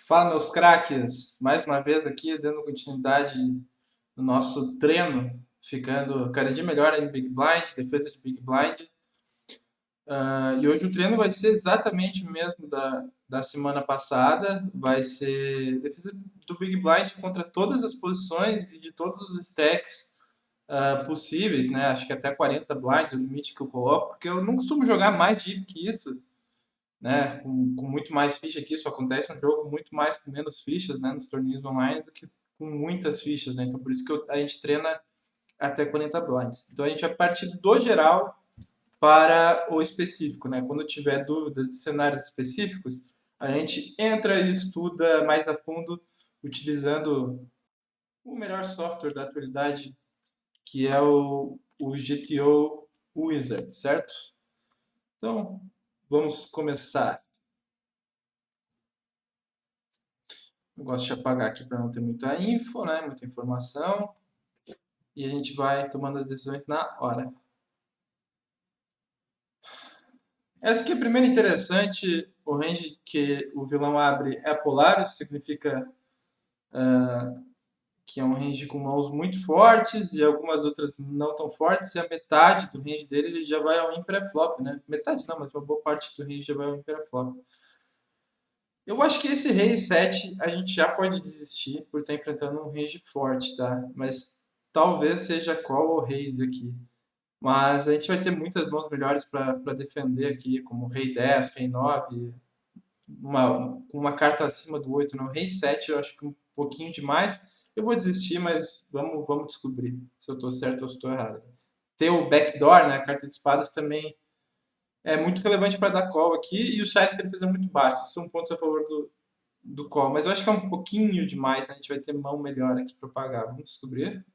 Fala, meus craques! Mais uma vez aqui, dando continuidade no nosso treino, ficando cada dia melhor em Big Blind, defesa de Big Blind. E hoje o treino vai ser exatamente o mesmo da semana passada, vai ser defesa do Big Blind contra todas as posições e de todos os stacks possíveis, né? Acho que até 40 blinds é o limite que eu coloco, porque eu não costumo jogar mais deep que isso, né, com muito mais ficha que isso. Acontece um jogo muito mais com menos fichas, né, nos torneios online do que com muitas fichas, né? Então por isso que a gente treina até 40 blinds. Então a gente vai partir do geral para o específico, né? Quando tiver dúvidas de cenários específicos, a gente entra e estuda mais a fundo utilizando o melhor software da atualidade, que é o GTO Wizard, certo? Então, vamos começar. Eu gosto de apagar aqui para não ter muita info, né? Muita informação. E a gente vai tomando as decisões na hora. Essa aqui é a primeira interessante. O range que o vilão abre é polar, isso significa que é um range com mãos muito fortes e algumas outras não tão fortes, e a metade do range dele ele já vai ao in pré-flop, né? Metade não, mas uma boa parte do range já vai ao in pré-flop. Eu acho que esse rei 7 a gente já pode desistir por estar enfrentando um range forte, tá? Mas talvez seja call ou raise aqui. Mas a gente vai ter muitas mãos melhores para defender aqui, como rei 10, rei 9, uma carta acima do 8, não. Rei 7 eu acho que um pouquinho demais. Eu vou desistir, mas vamos descobrir se eu estou certo ou se estou errado. Ter o backdoor, né, a carta de espadas, também é muito relevante para dar call aqui, e o size que ele fez é muito baixo. Isso é um ponto a favor do call, mas eu acho que é um pouquinho demais, né? A gente vai ter mão melhor aqui para pagar. Vamos descobrir.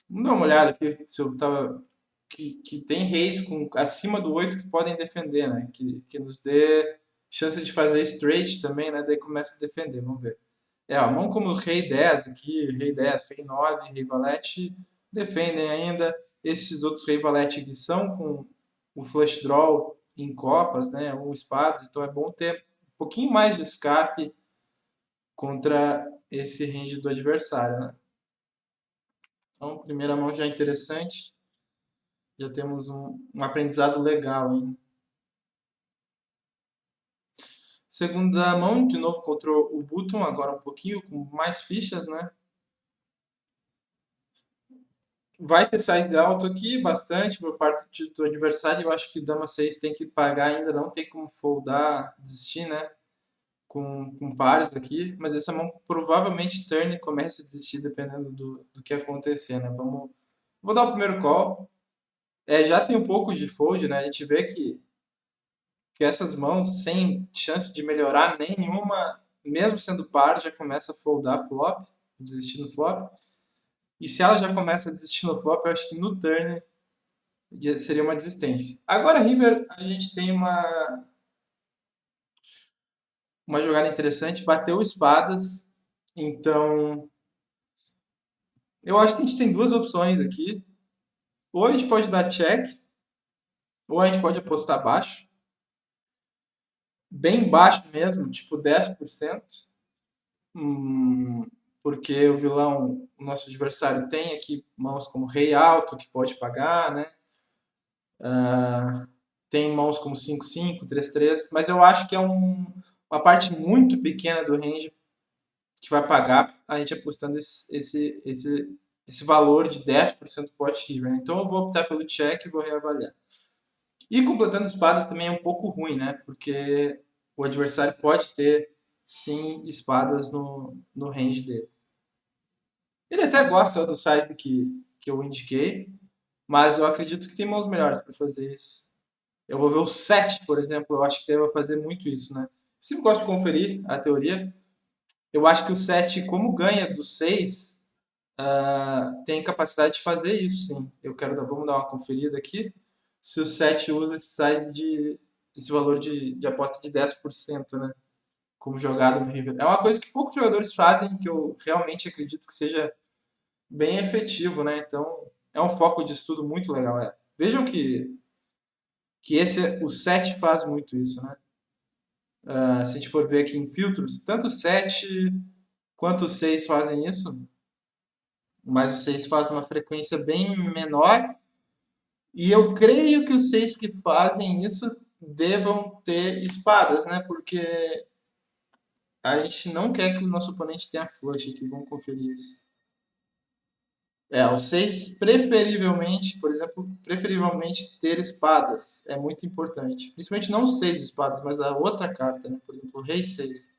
Vamos dar uma olhada aqui se eu tava que tem reis com acima do 8 que podem defender, né? Que nos dê chance de fazer straight também, né? Daí começa a defender, vamos ver. A mão como rei 10 aqui, rei 10, rei 9, rei valete, defendem ainda. Esses outros rei valete aqui são com o flush draw em copas, né? Ou espadas, então é bom ter um pouquinho mais de escape contra esse range do adversário, né? Então, primeira mão já é interessante. Já temos um aprendizado legal, hein? Segunda mão, de novo contra o Button, agora um pouquinho, com mais fichas, né? Vai ter size alto aqui, bastante, por parte do adversário. Eu acho que o Dama 6 tem que pagar ainda, não tem como foldar, desistir, né? Com pares aqui, mas essa mão provavelmente turn e começa a desistir dependendo do que acontecer, né? Vou dar o primeiro call. Já tem um pouco de fold, né? A gente vê que essas mãos, sem chance de melhorar nenhuma, mesmo sendo par, já começa a foldar flop, desistir no flop. E se ela já começa a desistir no flop, eu acho que no turn seria uma desistência. Agora, River, a gente tem uma jogada interessante, bateu espadas, então eu acho que a gente tem duas opções aqui. Ou a gente pode dar check, ou a gente pode apostar baixo. Bem baixo mesmo, tipo 10%. Porque o vilão, o nosso adversário, tem aqui mãos como rei alto, que pode pagar, né? Tem mãos como 5-5, 3-3, mas eu acho que é uma parte muito pequena do range que vai pagar a gente apostando esse valor de 10% pot river. Então eu vou optar pelo check e vou reavaliar. E completando espadas também é um pouco ruim, né? Porque o adversário pode ter, sim, espadas no range dele. Ele até gosta do size que eu indiquei, mas eu acredito que tem mãos melhores para fazer isso. Eu vou ver o 7, por exemplo, eu acho que deve fazer muito isso, né? Sempre gosto de conferir a teoria. Eu acho que o 7, como ganha do 6, tem capacidade de fazer isso, sim. Vamos dar uma conferida aqui. Se o 7 usa esse valor de aposta de 10%, né? Como jogada no River. É uma coisa que poucos jogadores fazem, que eu realmente acredito que seja bem efetivo, né? Então, é um foco de estudo muito legal. Vejam que o 7 faz muito isso, né? Se a gente for ver aqui em filtros, tanto o 7 quanto o 6 fazem isso, mas o 6 faz uma frequência bem menor. E eu creio que os 6 que fazem isso devam ter espadas, né? Porque a gente não quer que o nosso oponente tenha flush aqui. Vamos conferir isso. O 6 preferivelmente, por exemplo, preferivelmente ter espadas. É muito importante. Principalmente não o 6 de espadas, mas a outra carta, né? Por exemplo, o rei 6.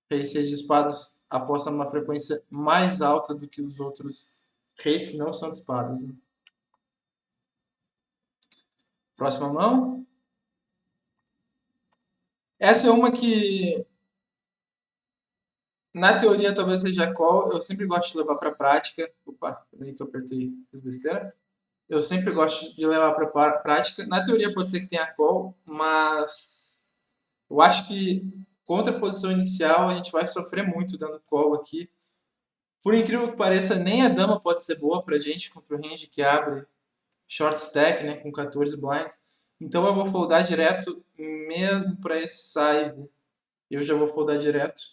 Rei 6 de espadas aposta numa frequência mais alta do que os outros reis que não são de espadas, né? Próxima mão. Essa é uma que, na teoria, talvez seja call. Eu sempre gosto de levar para a prática. Opa, peraí que eu apertei, fiz besteira. Eu sempre gosto de levar para a prática. Na teoria pode ser que tenha call, mas eu acho que contra a posição inicial a gente vai sofrer muito dando call aqui. Por incrível que pareça, nem a dama pode ser boa pra gente contra o range que abre short stack, né, com 14 blinds. Então eu vou foldar direto mesmo para esse size. Eu já vou foldar direto.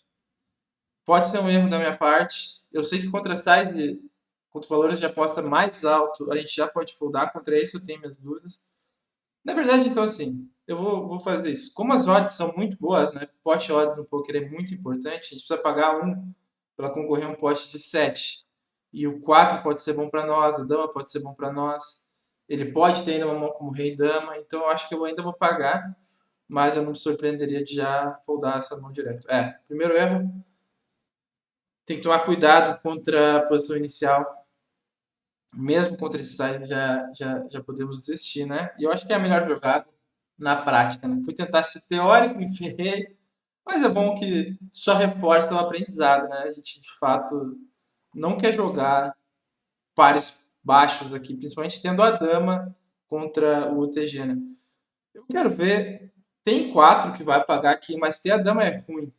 Pode ser um erro da minha parte. Eu sei que contra size, contra valores de aposta mais alto, a gente já pode foldar. Contra esse eu tenho minhas dúvidas. Na verdade, então assim, eu vou fazer isso. Como as odds são muito boas, né? Pot odds no poker é muito importante. A gente precisa pagar 1 para concorrer a um pote de 7. E o 4 pode ser bom para nós, a dama pode ser bom para nós. Ele pode ter ainda uma mão como rei e dama, então eu acho que eu ainda vou pagar, mas eu não me surpreenderia de já foldar essa mão direto. Primeiro erro, tem que tomar cuidado contra a posição inicial. Mesmo contra esse size já podemos desistir, né? E eu acho que é a melhor jogada na prática, né? Fui tentar ser teórico, me ferrei, mas é bom que só reforça o aprendizado, né? A gente, de fato, não quer jogar pares baixos aqui, principalmente tendo a dama contra o UTG, né? Eu quero ver. Tem 4 que vai pagar aqui, mas ter a dama é ruim.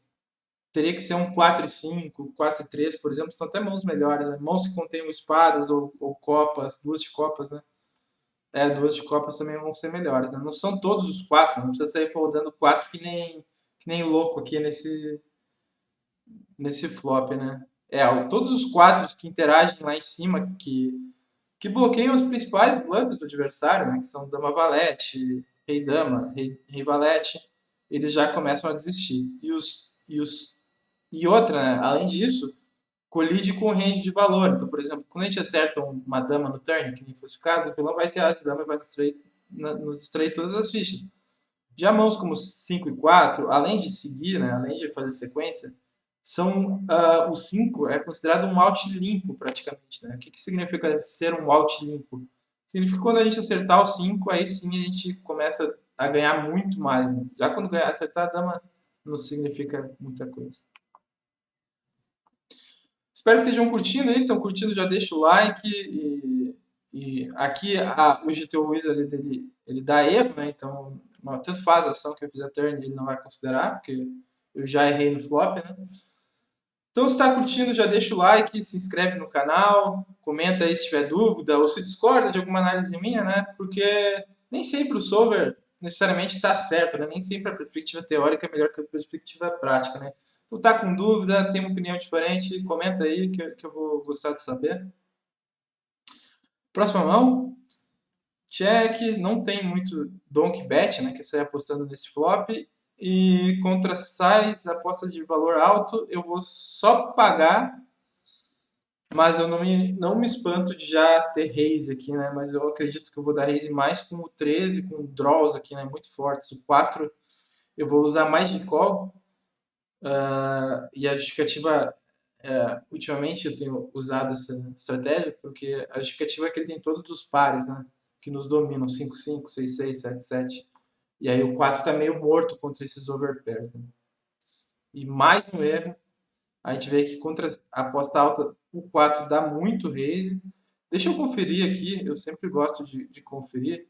Teria que ser um 4-5, 4-3, por exemplo, são até mãos melhores, né? Mãos que contêm espadas ou copas, duas de copas, né? Duas de copas também vão ser melhores, né? Não são todos os 4, não precisa sair foldando 4 que nem louco aqui nesse flop, né? Todos os 4 que interagem lá em cima, que bloqueiam os principais bluffs do adversário, né? Que são dama valete, rei dama, rei valete, eles já começam a desistir. E outra, né? Além disso, colide com o range de valor. Então, por exemplo, quando a gente acerta uma dama no turn, que nem fosse o caso, o vilão vai ter as dama e vai nos extrair todas as fichas. Já mãos como 5 e 4, além de seguir, né, além de fazer sequência, o 5 é considerado um out limpo praticamente. Né? O que significa ser um out limpo? Significa que quando a gente acertar o 5, aí sim a gente começa a ganhar muito mais. Né? Já quando acertar a dama não significa muita coisa. Espero que estejam curtindo aí. Se estão curtindo, já deixa o like. E aqui o GTO Wizard ele dá erro, né? Então, tanto faz a ação que eu fizer turn, ele não vai considerar, porque eu já errei no flop, né? Então, se está curtindo, já deixa o like, se inscreve no canal, comenta aí se tiver dúvida, ou se discorda de alguma análise minha, né? Porque nem sempre o solver necessariamente está certo, né? Nem sempre a perspectiva teórica é melhor que a perspectiva prática, né? Então, tá com dúvida, tem uma opinião diferente, comenta aí que eu vou gostar de saber. Próxima mão. Check, não tem muito donk bet, né? Que você vai apostando nesse flop. E contra size, apostas de valor alto, eu vou só pagar, mas eu não me espanto de já ter raise aqui, né? Mas eu acredito que eu vou dar raise mais com o 13, com draws aqui, né? Muito fortes. O 4 eu vou usar mais de call. E a justificativa, ultimamente eu tenho usado essa estratégia, porque a justificativa é que ele tem todos os pares, né? Que nos dominam, 5-5, 6-6, 7-7. E aí o 4 está meio morto contra esses overpairs, né? E mais um erro, a gente vê que contra a aposta alta, o 4 dá muito raise. Deixa eu conferir aqui, eu sempre gosto de conferir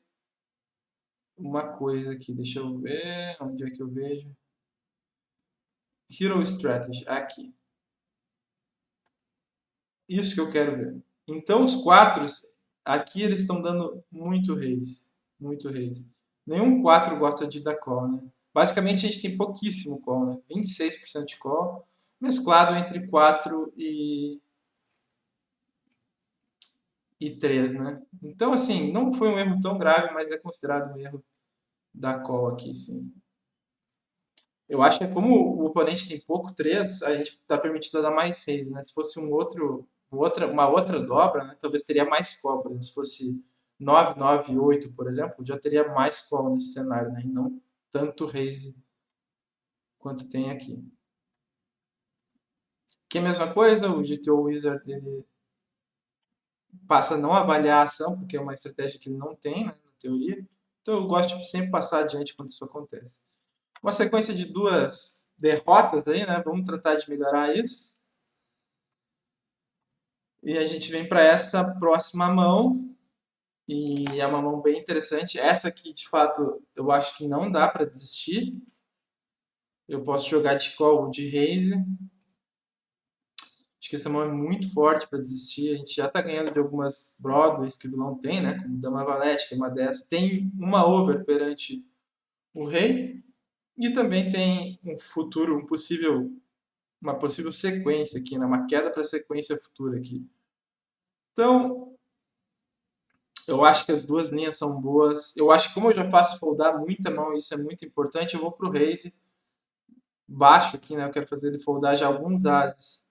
uma coisa aqui. Deixa eu ver, onde é que eu vejo? Hero Strategy, aqui. Isso que eu quero ver. Então os 4 aqui eles estão dando muito raise. Muito raise. Nenhum 4 gosta de dar call, né? Basicamente, a gente tem pouquíssimo call, né? 26% de call, mesclado entre 4 e 3, né? Então, assim, não foi um erro tão grave, mas é considerado um erro da call aqui, sim. Eu acho que como o oponente tem pouco 3, a gente está permitido dar mais raise, né? Se fosse uma outra dobra, né? Talvez teria mais call, por exemplo, se fosse 9, 9, 8, por exemplo, já teria mais call nesse cenário, né? E não tanto raise quanto tem aqui. Que é a mesma coisa, o GTO Wizard ele passa a não avaliar a ação, porque é uma estratégia que ele não tem, né, na teoria. Então eu gosto de sempre passar adiante quando isso acontece. Uma sequência de duas derrotas aí, né? Vamos tratar de melhorar isso. E a gente vem para essa próxima mão, e é uma mão bem interessante. Essa aqui, de fato, eu acho que não dá para desistir. Eu posso jogar de call ou de raise. Acho que essa mão é muito forte para desistir. A gente já está ganhando de algumas Broadways que o vilão tem, né? Como Dama Valete, tem uma 10. Tem uma over perante o rei. E também tem um futuro, uma possível sequência aqui, né? Uma queda para sequência futura aqui. Então, eu acho que as duas linhas são boas. Eu acho que como eu já faço foldar muita mão, isso é muito importante, eu vou para o raise baixo aqui, né? Eu quero fazer ele foldar já alguns ases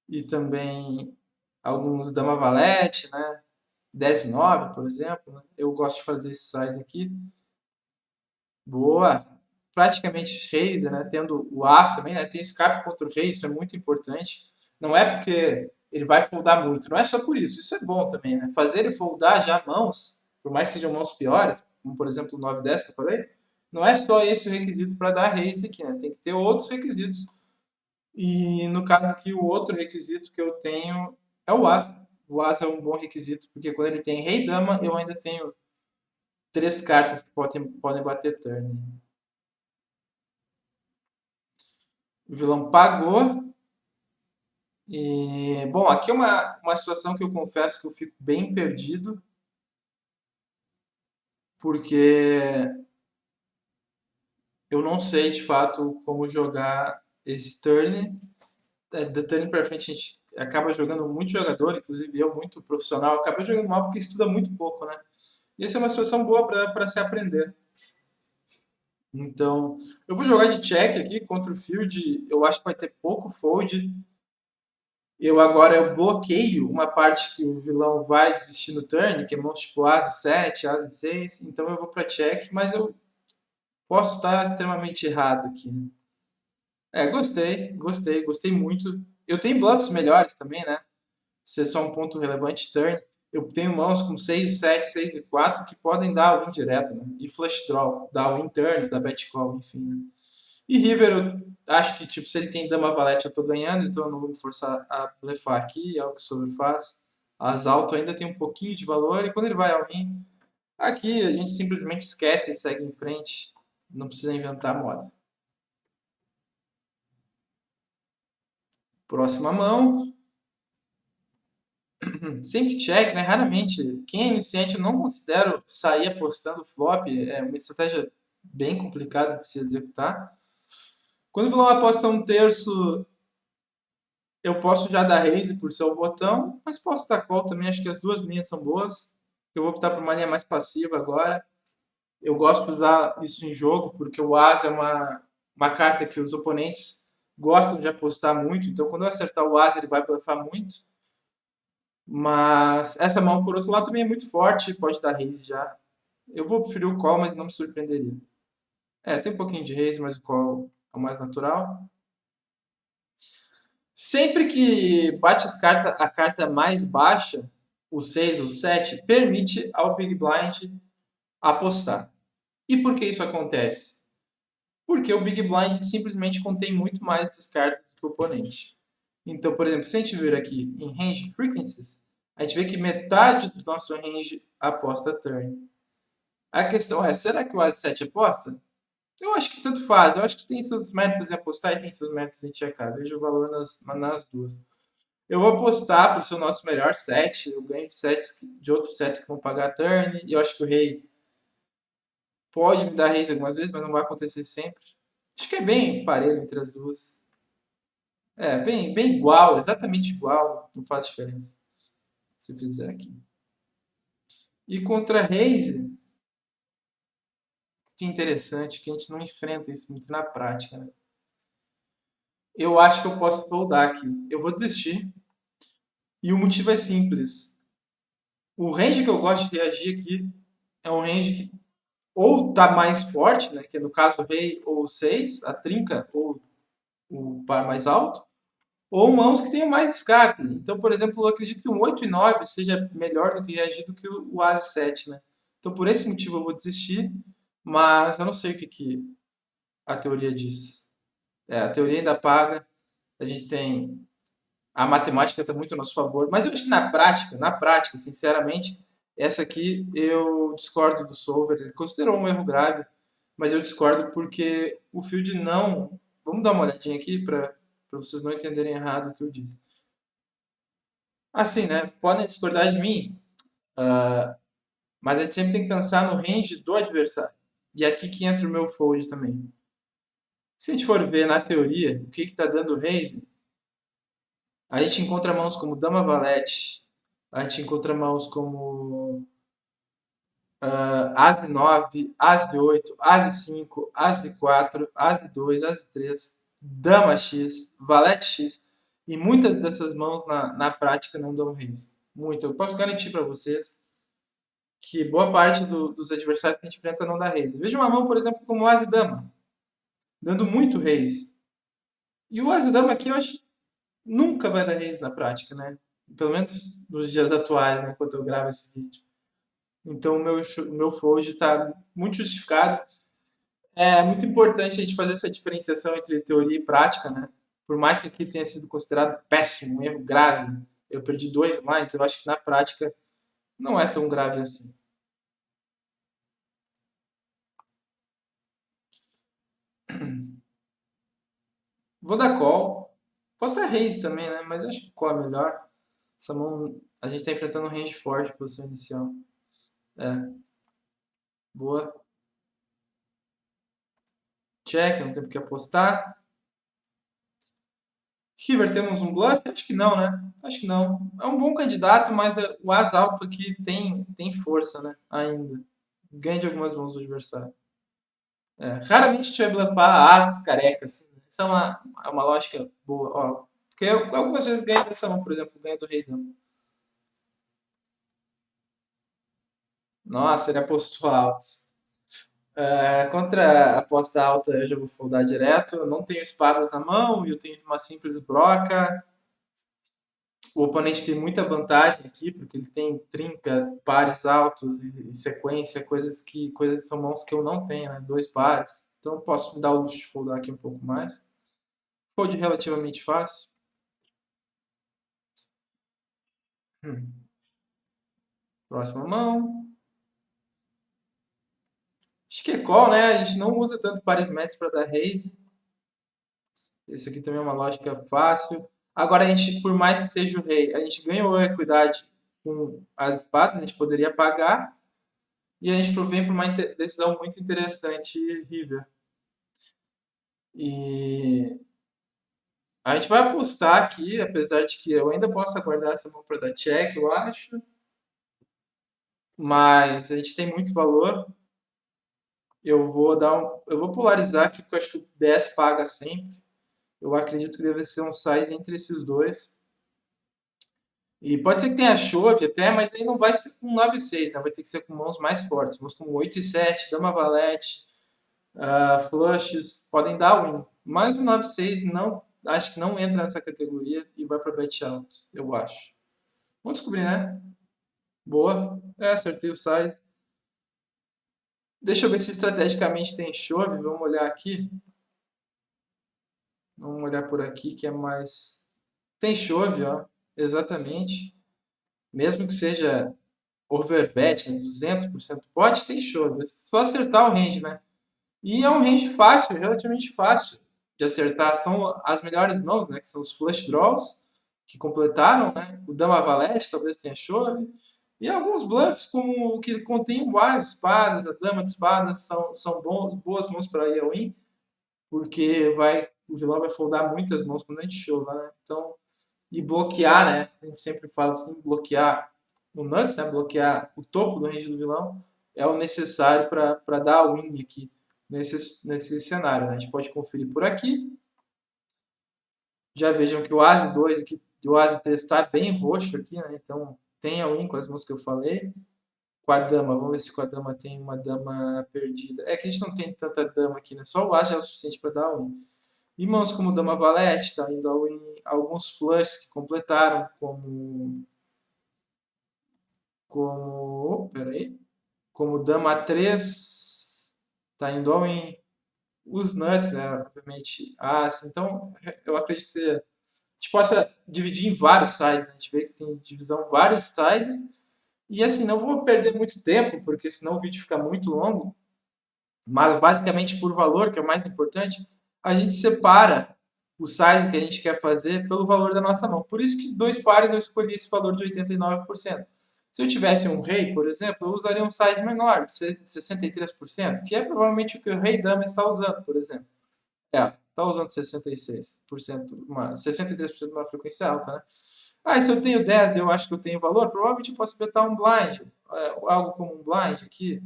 e também alguns dama valete, né? 10 e 9, por exemplo. Né? Eu gosto de fazer esse size aqui. Boa! Praticamente raise, né? Tendo o as também, né? Tem escape contra o rei, isso é muito importante. Não é porque ele vai foldar muito, não é só por isso. Isso é bom também, né? Fazer ele foldar já mãos, por mais que sejam mãos piores, como por exemplo o 9 10 que eu falei, não é só esse o requisito para dar raise aqui, né? Tem que ter outros requisitos. E no caso aqui, o outro requisito que eu tenho é o as. O as é um bom requisito, porque quando ele tem rei dama, eu ainda tenho 3 cartas que podem bater turn. O vilão pagou. E, bom, aqui é uma situação que eu confesso que eu fico bem perdido, porque eu não sei de fato como jogar esse turn. Da turn para frente a gente acaba jogando muito jogador, inclusive eu, muito profissional, acaba jogando mal porque estuda muito pouco, né? E essa é uma situação boa para se aprender. Então, eu vou jogar de check aqui contra o field. Eu acho que vai ter pouco fold. Eu bloqueio uma parte que o vilão vai desistir no turn, que é mãos tipo As 7, As 6. Então eu vou para check, mas eu posso estar extremamente errado aqui. Gostei muito. Eu tenho bluffs melhores também, né? Se é só um ponto relevante turn. Eu tenho mãos com 6 e 7, 6 e 4 que podem dar win direto, né? E flush draw, dar win turn, dar bet call, enfim. Né? E River, eu acho que tipo, se ele tem dama valete, eu tô ganhando, então eu não vou me forçar a blefar aqui, é o que o Solver faz. As alto ainda tem um pouquinho de valor, e quando ele vai ao in, aqui a gente simplesmente esquece e segue em frente. Não precisa inventar moda. Próxima mão. Sempre check, né? Raramente. Quem é iniciante eu não considero sair apostando flop. É uma estratégia bem complicada de se executar. Quando o vilão aposta um terço, eu posso já dar raise por ser o botão, mas posso dar call também. Acho que as duas linhas são boas. Eu vou optar por uma linha mais passiva agora. Eu gosto de usar isso em jogo, porque o As é uma carta que os oponentes gostam de apostar muito. Então, quando eu acertar o As, ele vai blefar muito. Mas essa mão, por outro lado, também é muito forte. Pode dar raise já. Eu vou preferir o call, mas não me surpreenderia. Tem um pouquinho de raise, mas o call é o mais natural. Sempre que bate a carta mais baixa, o 6 ou o 7, permite ao Big Blind apostar. E por que isso acontece? Porque o Big Blind simplesmente contém muito mais essas cartas do que o oponente. Então, por exemplo, se a gente vir aqui em Range Frequencies, a gente vê que metade do nosso range aposta turn. A questão é, será que o As 7 aposta? Eu acho que tanto faz. Eu acho que tem seus méritos em apostar e tem seus méritos em checar. Vejo o valor nas duas. Eu vou apostar por ser o nosso melhor set. Eu ganho de outros sets que vão pagar turn. E eu acho que o rei Pode me dar raise algumas vezes, mas não vai acontecer sempre. Acho que é bem parelho entre as duas. É, bem igual, exatamente igual, não faz diferença se fizer aqui. E contra raise, que interessante, que a gente não enfrenta isso muito na prática, né? Eu acho que eu posso foldar aqui. Eu vou desistir. E o motivo é simples. O range que eu gosto de reagir aqui é um range que ou tá mais forte, né, que é no caso rei ou 6, a trinca ou o par mais alto, ou mãos que tenham mais escape. Então, por exemplo, eu acredito que um 8 e 9 seja melhor do que reagir do que o As 7, né? Então, por esse motivo eu vou desistir, mas eu não sei o que a teoria diz. É, a teoria ainda paga, a gente tem a matemática está muito a nosso favor, mas eu acho que na prática, sinceramente, essa aqui eu discordo do Solver. Ele considerou um erro grave, mas eu discordo porque o field não. Vamos dar uma olhadinha aqui para vocês não entenderem errado o que eu disse. Assim, né? Podem discordar de mim, mas a gente sempre tem que pensar no range do adversário. E aqui que entra o meu fold também. Se a gente for ver na teoria o que está dando raise, a gente encontra mãos como Dama Valete, a gente encontra mãos como As de 9, As de 8, As de 5, As de 4, As de 2, As de 3, Dama X, Valete X. E muitas dessas mãos na prática não dão raise. Muito. Eu posso garantir para vocês que boa parte dos adversários que a gente enfrenta não dá raise. Veja uma mão, por exemplo, como o As de Dama, dando muito raise. E o As de Dama aqui eu acho que nunca vai dar raise na prática, né? Pelo menos nos dias atuais, né? Quando eu gravo esse vídeo. Então, o meu fold está muito justificado. É muito importante a gente fazer essa diferenciação entre teoria e prática, né? Por mais que aqui tenha sido considerado péssimo, um erro grave, eu perdi 2 blinds, eu acho que na prática não é tão grave assim. Vou dar call. Posso dar raise também, né? Mas eu acho que call é melhor. Essa mão, a gente está enfrentando um range forte, posição inicial. É, boa. Check, não tem por que apostar. River, temos um bluff? Acho que não, né? Acho que não. É um bom candidato, mas o as alto aqui tem força, né? Ainda. Ganha de algumas mãos do adversário. É, raramente a gente vai bluffar asas carecas. Assim, né? Isso é uma lógica boa. Ó, porque eu, algumas vezes ganha dessa mão, por exemplo, ganha do rei dama. Nossa, ele apostou alto. Contra a aposta alta eu já vou foldar direto. Eu não tenho espadas na mão e eu tenho uma simples broca. O oponente tem muita vantagem aqui, porque ele tem trinca, pares altos e sequência, coisas são mãos que eu não tenho, né? 2 pares. Então eu posso me dar o luxo de foldar aqui um pouco mais. Fold relativamente fácil. Próxima mão. Acho que é call, né? A gente não usa tanto pares médios para dar raise. Esse aqui também é uma lógica fácil. Agora, a gente, por mais que seja o rei, a gente ganhou a equidade com as espadas, a gente poderia pagar. E a gente provém por uma decisão muito interessante, River. E a gente vai apostar aqui, apesar de que eu ainda posso aguardar essa mão para dar check, eu acho. Mas a gente tem muito valor. Eu vou polarizar aqui, porque eu acho que o 10 paga sempre. Eu acredito que deve ser um size entre esses dois. E pode ser que tenha chove até, mas aí não vai ser com 9 e 6, né? Vai ter que ser com mãos mais fortes. Mãos com 8 e 7, dama valete, flushes, podem dar win. Mas o 9 e 6 não, acho que não entra nessa categoria e vai para bet alto, eu acho. Vamos descobrir, né? Boa. Acertei o size. Deixa eu ver se estrategicamente tem chove. Vamos olhar aqui. Vamos olhar por aqui que é mais... Tem chove, ó. Exatamente. Mesmo que seja overbet, né, 200% pode, tem chove. É só acertar o range, né? E é um range fácil, relativamente fácil de acertar. São as melhores mãos, né? Que são os flush draws, que completaram, né? O Dama Valete talvez tenha chove. E alguns bluffs, como o que contém o as de espadas, a dama de espadas, são boas mãos para ir ao in, porque o vilão vai foldar muitas mãos quando a gente chova, né? Então, e bloquear, né? A gente sempre fala assim, bloquear o nuts, né? Bloquear o topo do range do vilão é o necessário para dar a win aqui nesse cenário, né? A gente pode conferir por aqui. Já vejam que o As 2 aqui, o As 3 está bem roxo aqui, né? Então tem a win com as mãos que eu falei. Com a dama, vamos ver se com a dama tem uma dama perdida. É que a gente não tem tanta dama aqui, né? Só o As já é o suficiente para dar a win. E mãos como dama valete, está indo a win. Alguns flush que completaram, peraí, como dama 3, está indo ao win. Os nuts, né? Obviamente, as. Então, eu acredito que a gente possa dividir em vários sizes, né? A gente vê que tem divisão vários sizes. E assim, não vou perder muito tempo, porque senão o vídeo fica muito longo. Mas basicamente por valor, que é o mais importante, a gente separa o size que a gente quer fazer pelo valor da nossa mão. Por isso que dois pares eu escolhi esse valor de 89%. Se eu tivesse um rei, por exemplo, eu usaria um size menor, de 63%, que é provavelmente o que o rei dama está usando, por exemplo. Está usando 66%, 63% de uma frequência alta, né? Ah, e se eu tenho 10 e eu acho que eu tenho valor, provavelmente eu posso betar um blind, algo como um blind aqui,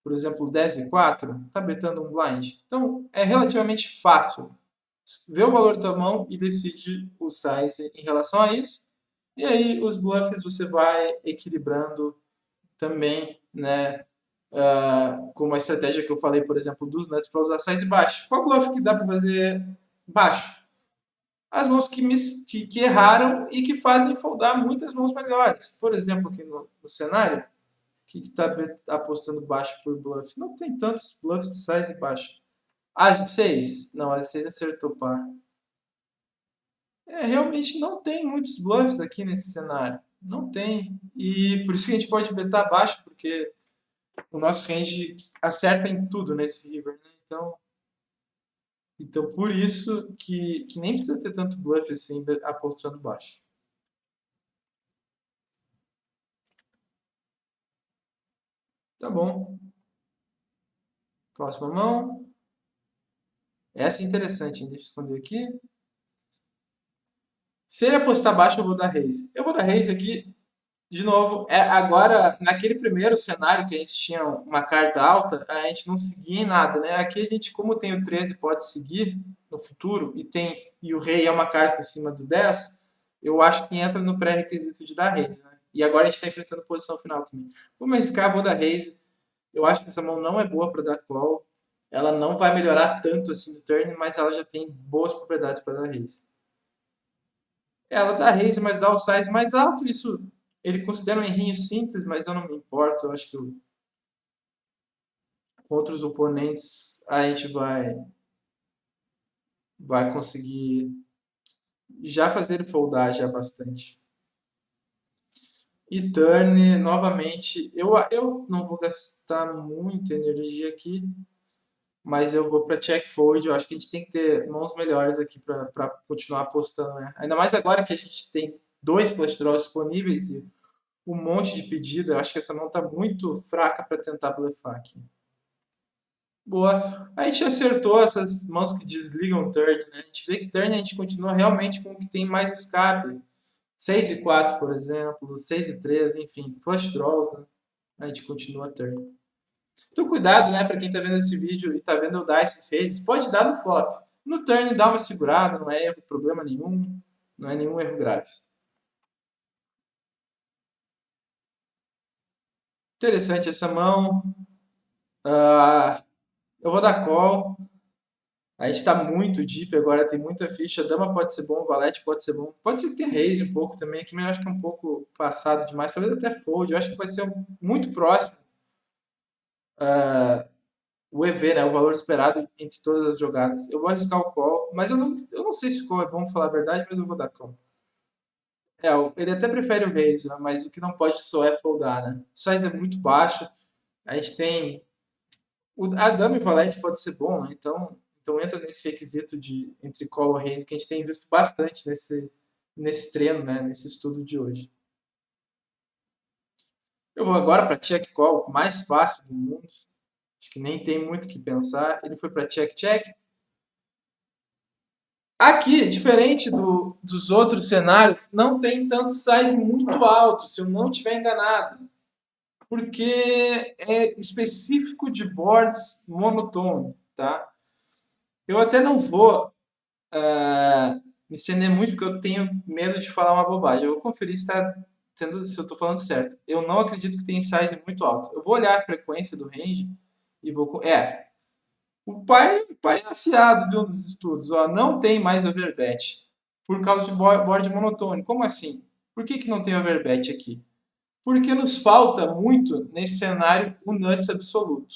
por exemplo, 10 e 4, está betando um blind. Então, é relativamente fácil. Vê o valor da tua mão e decide o size em relação a isso. E aí, os bluffs você vai equilibrando também, né? Como a estratégia que eu falei, por exemplo, dos nuts para usar size baixo. Qual bluff que dá para fazer baixo? As mãos que erraram e que fazem foldar muitas mãos melhores. Por exemplo, aqui no cenário, que está apostando baixo por bluff? Não tem tantos bluffs de size baixo. As 6? Não, as 6 acertou par. Realmente não tem muitos bluffs aqui nesse cenário. Não tem. E por isso que a gente pode betar baixo, porque o nosso range acerta em tudo nesse river, né? Então por isso que nem precisa ter tanto bluff assim apostando baixo. Tá bom. Próxima mão. Essa é interessante, hein? Deixa eu esconder aqui. Se ele apostar baixo, eu vou dar raise. Eu vou dar raise aqui, de novo. Agora, naquele primeiro cenário que a gente tinha uma carta alta, a gente não seguia em nada, né? Aqui a gente, como tem o 13, pode seguir no futuro, e o rei é uma carta em cima do 10, eu acho que entra no pré-requisito de dar raise, né? E agora a gente está enfrentando posição final também. Vamos arriscar, vou dar raise. Eu acho que essa mão não é boa para dar call. Ela não vai melhorar tanto assim no turn, mas ela já tem boas propriedades para dar raise. Ela dá raise, mas dá o size mais alto. Isso ele considera um errinho simples, mas eu não me importo. Eu acho que contra os oponentes a gente vai conseguir já fazer ele foldar já bastante. E turn, novamente, eu não vou gastar muita energia aqui, mas eu vou para check fold. Eu acho que a gente tem que ter mãos melhores aqui para continuar apostando, né? Ainda mais agora que a gente tem dois flash draws disponíveis e um monte de pedido. Eu acho que essa mão está muito fraca para tentar blefar aqui. Boa. A gente acertou essas mãos que desligam turn, né? A gente vê que turn a gente continua realmente com o que tem mais escape. 6 e 4, por exemplo, 6 e 3, enfim, flush draws, né? A gente continua turn. Então cuidado, né, para quem está vendo esse vídeo e está vendo eu dar esses raises, pode dar no flop. No turn dá uma segurada, não é erro, problema nenhum, não é nenhum erro grave. Interessante essa mão. Eu vou dar call. A gente está muito deep agora, tem muita ficha. Dama pode ser bom, valete pode ser bom. Pode ser que tenha raise um pouco também aqui, mas eu acho que é um pouco passado demais. Talvez até fold. Eu acho que vai ser muito próximo o EV, né? O valor esperado entre todas as jogadas. Eu vou arriscar o call, mas eu não sei se o call é bom, pra falar a verdade, mas eu vou dar call. Ele até prefere o raise, né? Mas o que não pode só é foldar, né? O size é muito baixo. A gente tem a dama e o valete pode ser bom, né? Então entra nesse requisito de entre call e raise que a gente tem visto bastante nesse treino, né? Nesse estudo de hoje. Eu vou agora para check call, mais fácil do mundo. Acho que nem tem muito o que pensar. Ele foi para check check. Aqui, diferente dos outros cenários, não tem tanto size muito alto, se eu não estiver enganado. Porque é específico de boards monotone, tá? Eu até não vou me estender muito, porque eu tenho medo de falar uma bobagem. Eu vou conferir se eu estou falando certo. Eu não acredito que tenha size muito alto. Eu vou olhar a frequência do range e vou... o pai é afiado, viu, nos estudos. Ó, não tem mais overbet por causa de board monotone. Como assim? Por que não tem overbet aqui? Porque nos falta muito, nesse cenário, o nuts absoluto.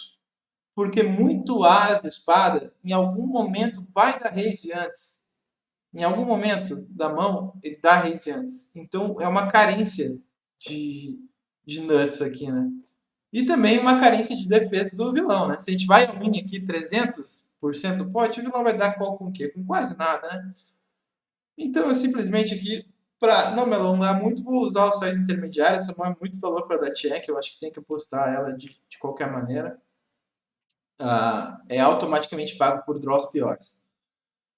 Porque muito as de espada, em algum momento, vai dar raise antes. Em algum momento da mão, ele dá raise antes. Então, é uma carência de, de nuts aqui, né? E também uma carência de defesa do vilão, né? Se a gente vai ao win aqui 300% do pote, o vilão vai dar call com o quê? Com quase nada, né? Então, eu simplesmente aqui, para não me alongar muito, vou usar o size intermediário. Essa mão é muito valor para dar check, eu acho que tem que apostar ela de qualquer maneira. É automaticamente pago por draws piores.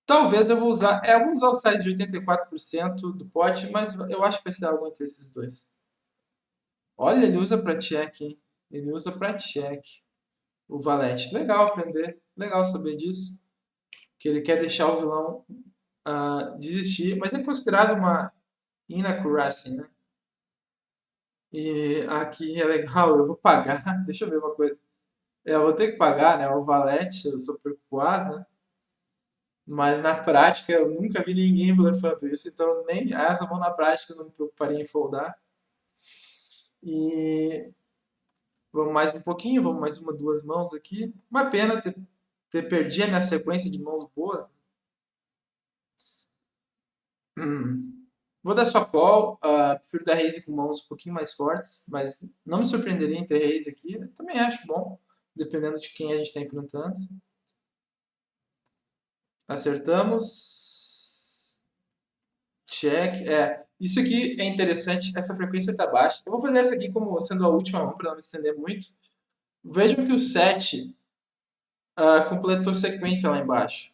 Talvez eu vou usar o size de 84% do pote, mas eu acho que vai ser algo entre esses dois. Olha, ele usa para check, hein? Ele usa para check o valete. Legal aprender, legal saber disso. Que ele quer deixar o vilão desistir, mas é considerado uma inaccuracy, né? E aqui é legal, eu vou pagar. Deixa eu ver uma coisa. Eu vou ter que pagar, né? O valete, eu sou percuaz, né? Mas na prática eu nunca vi ninguém blefando isso, então nem essa mão na prática eu não me preocuparia em foldar. E vamos mais um pouquinho, vamos mais uma, duas mãos aqui. Uma pena ter perdido a minha sequência de mãos boas. Vou dar só call, prefiro dar raise com mãos um pouquinho mais fortes, mas não me surpreenderia em ter raise aqui. Eu também acho bom, dependendo de quem a gente está enfrentando. Acertamos. Check. Isso aqui é interessante, essa frequência está baixa. Eu vou fazer essa aqui como sendo a última mão, para não me estender muito. Vejam que o 7 completou sequência lá embaixo.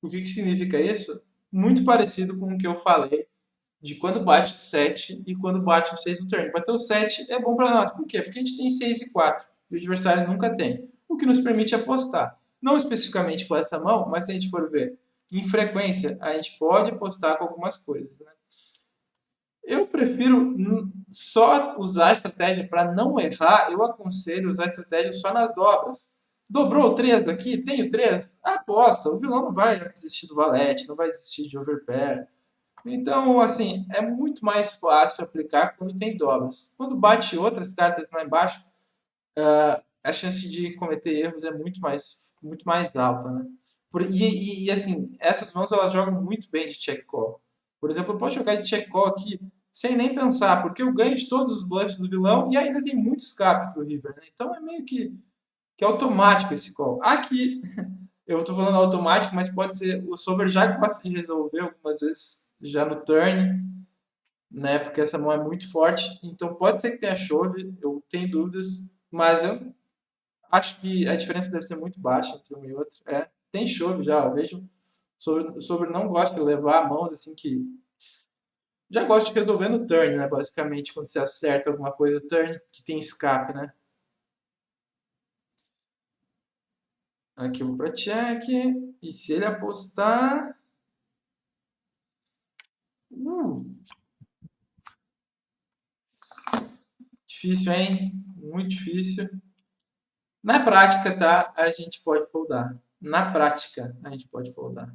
O que significa isso? Muito parecido com o que eu falei de quando bate o 7 e quando bate o 6 no turn. Bater o 7 é bom para nós. Por quê? Porque a gente tem 6 e 4 e o adversário nunca tem. O que nos permite apostar. Não especificamente com essa mão, mas se a gente for ver em frequência, a gente pode apostar com algumas coisas. Né? Eu prefiro só usar a estratégia para não errar. Eu aconselho usar a estratégia só nas dobras. Dobrou o 3 daqui? Tenho 3? Aposta. O vilão não vai desistir do valete, não vai desistir de overpair. Então, assim, é muito mais fácil aplicar quando tem dobras. Quando bate outras cartas lá embaixo, a chance de cometer erros é muito mais alta, né? Assim, essas mãos elas jogam muito bem de check call. Por exemplo, eu posso jogar de check call aqui sem nem pensar, porque eu ganho de todos os bluffs do vilão e ainda tem muito escape pro River, né? Então é meio que automático esse call. Aqui, eu estou falando automático, mas pode ser o Solver já gosta de resolver algumas vezes já no turn, né? Porque essa mão é muito forte. Então pode ser que tenha chove, eu tenho dúvidas, mas eu acho que a diferença deve ser muito baixa entre um e outro. Tem chove já, eu vejo. O Solver não gosta de levar mãos assim que. Já gosta de resolver no turn, né? Basicamente, quando você acerta alguma coisa, turn que tem escape, né? Aqui eu vou para check. E se ele apostar. Uh, Difícil, hein? Muito difícil. Na prática, tá? A gente pode foldar. Na prática, a gente pode foldar.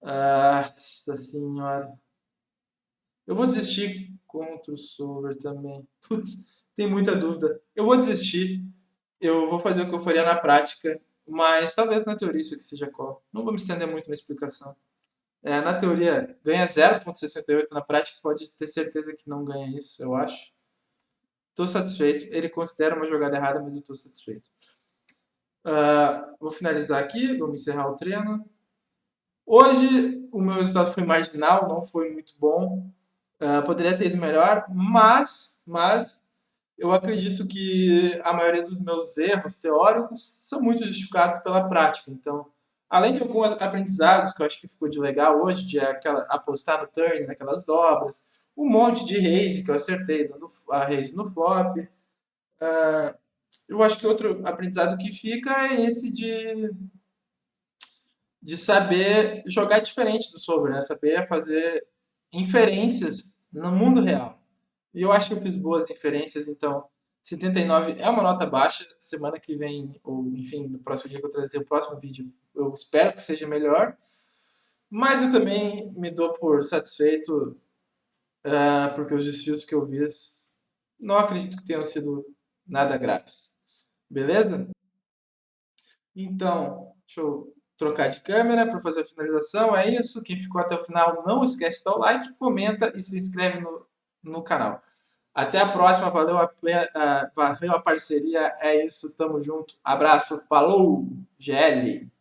Nossa senhora. Eu vou desistir contra o Solver também. Putz, tem muita dúvida. Eu vou desistir. Eu vou fazer o que eu faria na prática. Mas talvez na teoria isso aqui seja call. Não vou me estender muito na explicação. Na teoria, ganha 0,68. Na prática, pode ter certeza que não ganha isso, eu acho. Estou satisfeito. Ele considera uma jogada errada, mas eu estou satisfeito. Vou finalizar aqui, vamos encerrar o treino. Hoje o meu resultado foi marginal, não foi muito bom. Poderia ter ido melhor, mas eu acredito que a maioria dos meus erros teóricos são muito justificados pela prática. Então, além de alguns aprendizados que eu acho que ficou de legal hoje, de apostar no turn, naquelas dobras, um monte de raise que eu acertei, dando a raise no flop. Eu acho que outro aprendizado que fica é esse de saber jogar diferente do solver, né? Saber fazer inferências no mundo real. E eu acho que eu fiz boas inferências, então 79 é uma nota baixa. Semana que vem, ou enfim, no próximo dia que eu trazer o próximo vídeo, eu espero que seja melhor. Mas eu também me dou por satisfeito, porque os desfios que eu fiz não acredito que tenham sido nada graves. Beleza? Então, deixa eu trocar de câmera para fazer a finalização. É isso. Quem ficou até o final, não esquece de dar o like, comenta e se inscreve no canal. Até a próxima. Valeu a parceria. É isso. Tamo junto. Abraço. Falou, GL.